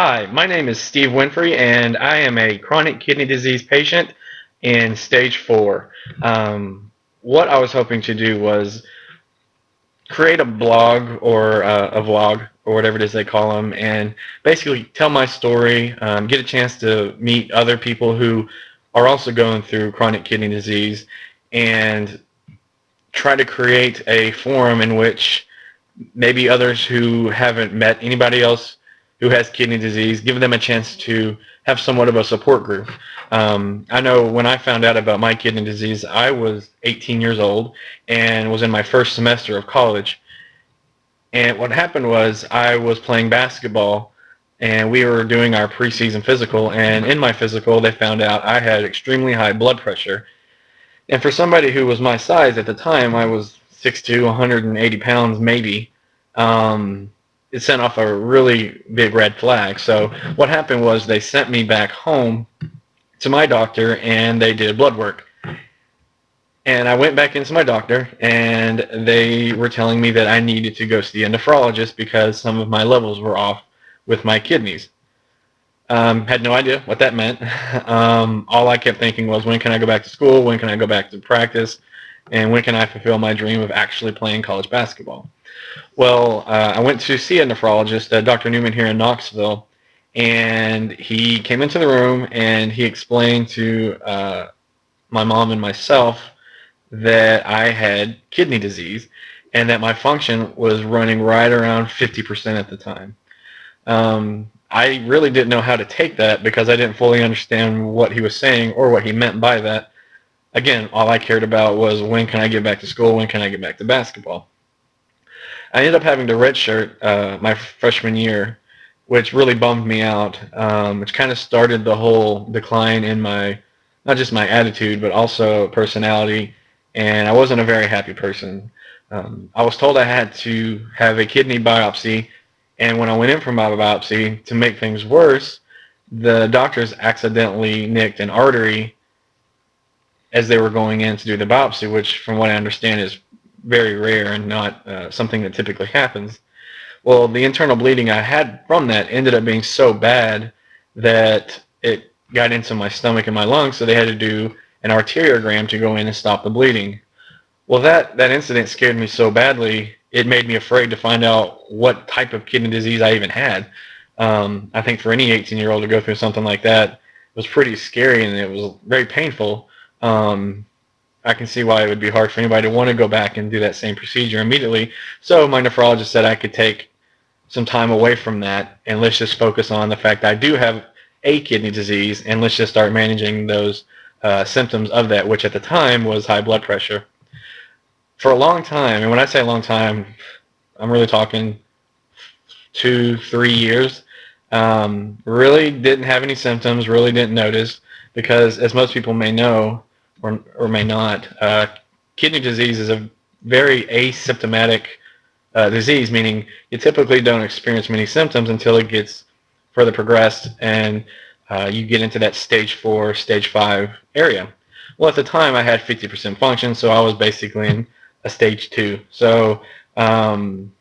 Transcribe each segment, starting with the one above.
Hi, my name is Steve Winfrey, and I am a chronic kidney disease patient in stage 4. What I was hoping to do was create a blog or a vlog or whatever it is they call them, and basically tell my story, get a chance to meet other people who are also going through chronic kidney disease, and try to create a forum in which maybe others who haven't met anybody else who has kidney disease, give them a chance to have somewhat of a support group. I know when I found out about my kidney disease, I was 18 years old and was in my first semester of college. And what happened was I was playing basketball and we were doing our preseason physical, and in my physical they found out I had extremely high blood pressure. And for somebody who was my size at the time, I was 6'2", 180 pounds maybe, it sent off a really big red flag. So what happened was they sent me back home to my doctor and they did blood work. And I went back into my doctor and they were telling me that I needed to go see a nephrologist because some of my levels were off with my kidneys. Had no idea what that meant. All I kept thinking was, when can I go back to school? When can I go back to practice? And when can I fulfill my dream of actually playing college basketball? Well, I went to see a nephrologist, Dr. Newman here in Knoxville, and he came into the room and he explained to my mom and myself that I had kidney disease and that my function was running right around 50% at the time. I really didn't know how to take that because I didn't fully understand what he was saying or what he meant by that. Again, all I cared about was, when can I get back to school? When can I get back to basketball? I ended up having to redshirt my freshman year, which really bummed me out, which kind of started the whole decline in my, not just my attitude, but also personality, and I wasn't a very happy person. I was told I had to have a kidney biopsy, and when I went in for my biopsy, to make things worse, the doctors accidentally nicked an artery as they were going in to do the biopsy, which from what I understand is very rare and not something that typically happens. Well, the internal bleeding I had from that ended up being so bad that it got into my stomach and my lungs, so they had to do an arteriogram to go in and stop the bleeding. Well, that incident scared me so badly, it made me afraid to find out what type of kidney disease I even had. I think for any 18-year-old to go through something like that was pretty scary, and it was very painful. I can see why it would be hard for anybody to want to go back and do that same procedure immediately. So my nephrologist said I could take some time away from that, and let's just focus on the fact that I do have a kidney disease, and let's just start managing those symptoms of that, which at the time was high blood pressure. For a long time, and when I say a long time, I'm really talking 2-3 years, really didn't have any symptoms, really didn't notice, because as most people may know, or may not, kidney disease is a very asymptomatic disease, meaning you typically don't experience many symptoms until it gets further progressed and you get into that stage 4, stage 5 area. Well, at the time I had 50% function, so I was basically in a stage 2. So wasn't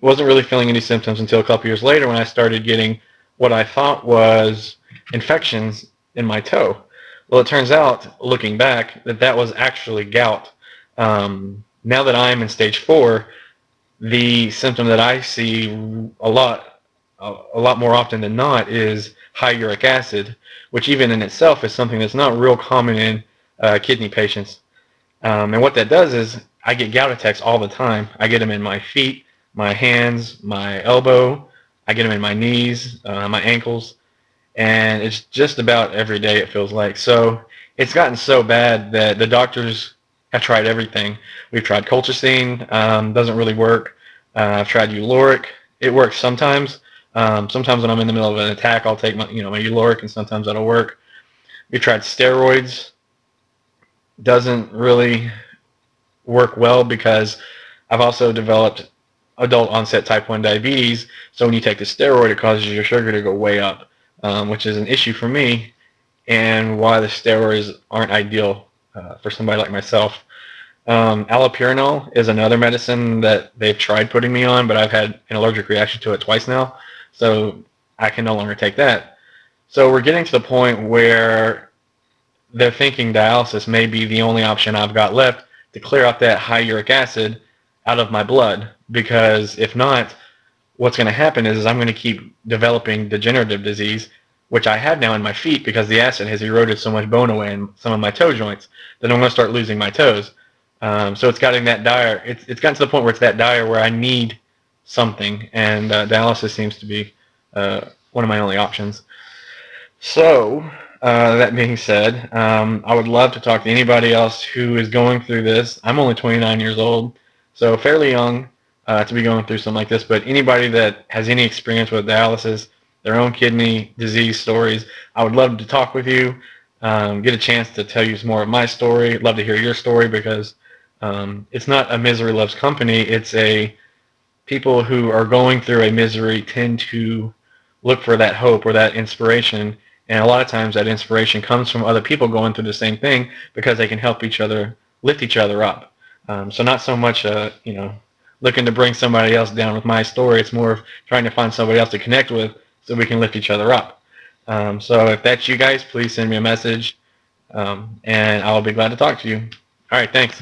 really feeling any symptoms until a couple years later, when I started getting what I thought was infections in my toe. Well, it turns out, looking back, that was actually gout. Now that I'm in stage 4, the symptom that I see a lot more often than not is high uric acid, which even in itself is something that's not real common in kidney patients. And what that does is, I get gout attacks all the time. I get them in my feet, my hands, my elbow. I get them in my knees, my ankles, and it's just about every day, it feels like. So it's gotten so bad that the doctors have tried everything. We've tried colchicine, doesn't really work. I've tried Uloric. It works sometimes. Sometimes when I'm in the middle of an attack, I'll take my Uloric, and sometimes that'll work. We've tried steroids. Doesn't really work well, because I've also developed adult onset type 1 diabetes. So when you take the steroid, it causes your sugar to go way up, which is an issue for me, and why the steroids aren't ideal for somebody like myself. Allopurinol is another medicine that they've tried putting me on, but I've had an allergic reaction to it twice now. So I can no longer take that. So we're getting to the point where they're thinking dialysis may be the only option I've got left to clear out that high uric acid out of my blood, because if not, what's going to happen is I'm going to keep developing degenerative disease, which I have now in my feet because the acid has eroded so much bone away in some of my toe joints that I'm going to start losing my toes. So it's gotten that dire. It's gotten to the point where it's that dire where I need something, and dialysis seems to be one of my only options. So that being said, I would love to talk to anybody else who is going through this. I'm only 29 years old, so fairly young to be going through something like this. But anybody that has any experience with dialysis, their own kidney disease stories, I would love to talk with you, get a chance to tell you some more of my story. I'd love to hear your story, because it's not a misery loves company. It's a people who are going through a misery tend to look for that hope or that inspiration, and a lot of times that inspiration comes from other people going through the same thing because they can help each other, lift each other up. So not so much, looking to bring somebody else down with my story. It's more of trying to find somebody else to connect with so we can lift each other up. So if that's you guys, please send me a message, and I'll be glad to talk to you. All right, thanks.